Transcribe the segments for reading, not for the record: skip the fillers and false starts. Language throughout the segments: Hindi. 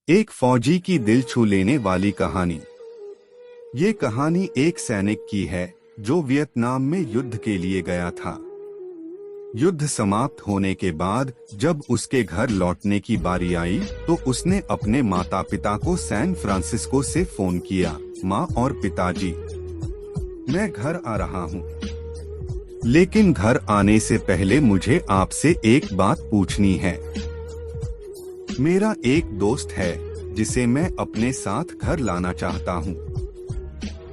एक फौजी की दिल छू लेने वाली कहानी। ये कहानी एक सैनिक की है जो वियतनाम में युद्ध के लिए गया था। युद्ध समाप्त होने के बाद जब उसके घर लौटने की बारी आई तो उसने अपने माता पिता को सैन फ्रांसिस्को से फोन किया। माँ और पिताजी, मैं घर आ रहा हूँ, लेकिन घर आने से पहले मुझे आपसे एक बात पूछनी है। मेरा एक दोस्त है जिसे मैं अपने साथ घर लाना चाहता हूँ,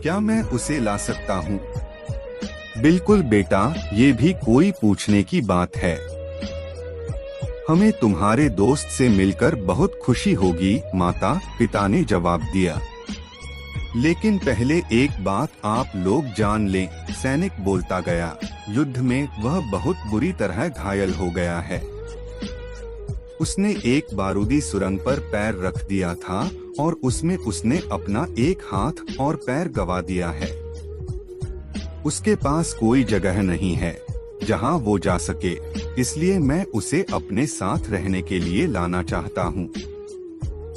क्या मैं उसे ला सकता हूँ? बिल्कुल बेटा, ये भी कोई पूछने की बात है। हमें तुम्हारे दोस्त से मिलकर बहुत खुशी होगी, माता पिता ने जवाब दिया। लेकिन पहले एक बात आप लोग जान लें, सैनिक बोलता गया, युद्ध में वह बहुत बुरी तरह घायल हो गया है। उसने एक बारूदी सुरंग पर पैर रख दिया था और उसमें उसने अपना एक हाथ और पैर गंवा दिया है। उसके पास कोई जगह नहीं है जहां वो जा सके, इसलिए मैं उसे अपने साथ रहने के लिए लाना चाहता हूँ।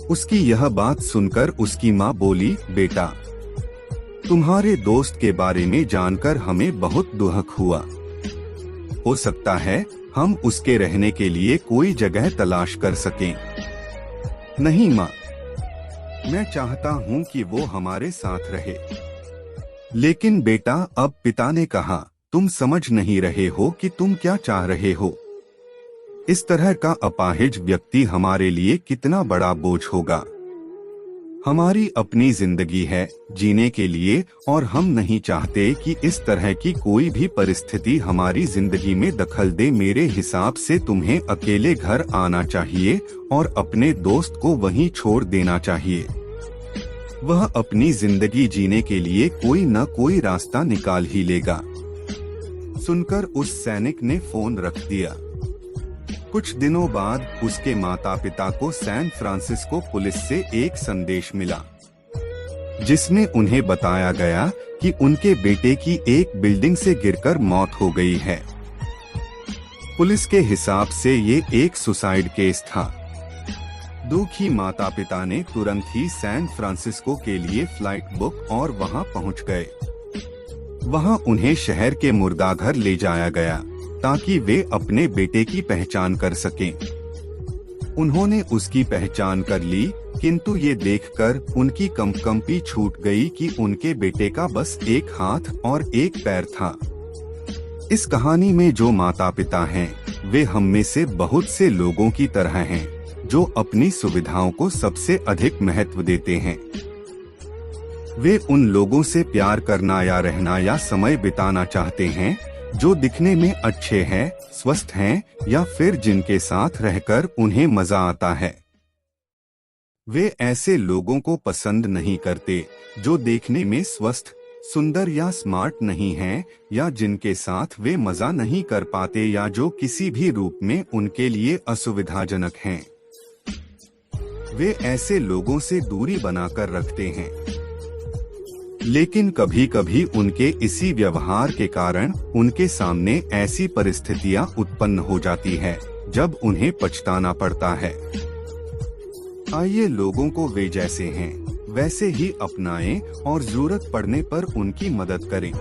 उसकी यह बात सुनकर उसकी माँ बोली, बेटा, तुम्हारे दोस्त के बारे में जानकर हमें बहुत दुख हुआ। हो सकता है हम उसके रहने के लिए कोई जगह तलाश कर सकें। नहीं माँ, मैं चाहता हूँ कि वो हमारे साथ रहे। लेकिन बेटा, अब पिता ने कहा, तुम समझ नहीं रहे हो कि तुम क्या चाह रहे हो। इस तरह का अपाहिज व्यक्ति हमारे लिए कितना बड़ा बोझ होगा। हमारी अपनी जिंदगी है जीने के लिए और हम नहीं चाहते कि इस तरह की कोई भी परिस्थिति हमारी जिंदगी में दखल दे। मेरे हिसाब से तुम्हें अकेले घर आना चाहिए और अपने दोस्त को वहीं छोड़ देना चाहिए। वह अपनी जिंदगी जीने के लिए कोई न कोई रास्ता निकाल ही लेगा। सुनकर उस सैनिक ने फोन रख दिया। कुछ दिनों बाद उसके माता पिता को सैन फ्रांसिस्को पुलिस से एक संदेश मिला, जिसमें उन्हें बताया गया कि उनके बेटे की एक बिल्डिंग से गिरकर मौत हो गई है। पुलिस के हिसाब से ये एक सुसाइड केस था। दुखी माता पिता ने तुरंत ही सैन फ्रांसिस्को के लिए फ्लाइट बुक और वहां पहुंच गए। वहां उन्हें शहर के मुर्दाघर ले जाया गया ताकि वे अपने बेटे की पहचान कर सकें। उन्होंने उसकी पहचान कर ली, किंतु ये देखकर उनकी कंपी छूट गई कि उनके बेटे का बस एक हाथ और एक पैर था। इस कहानी में जो माता पिता हैं, वे हम में से बहुत से लोगों की तरह हैं, जो अपनी सुविधाओं को सबसे अधिक महत्व देते हैं। वे उन लोगों से प्यार करना या रहना या समय बिताना चाहते हैं जो दिखने में अच्छे हैं, स्वस्थ हैं या फिर जिनके साथ रहकर उन्हें मजा आता है। वे ऐसे लोगों को पसंद नहीं करते जो देखने में स्वस्थ, सुंदर या स्मार्ट नहीं हैं या जिनके साथ वे मजा नहीं कर पाते या जो किसी भी रूप में उनके लिए असुविधाजनक हैं। वे ऐसे लोगों से दूरी बनाकर रखते हैं। लेकिन कभी कभी उनके इसी व्यवहार के कारण उनके सामने ऐसी परिस्थितियां उत्पन्न हो जाती है जब उन्हें पछताना पड़ता है। आइए लोगों को वे जैसे हैं वैसे ही अपनाएं और जरूरत पड़ने पर उनकी मदद करें।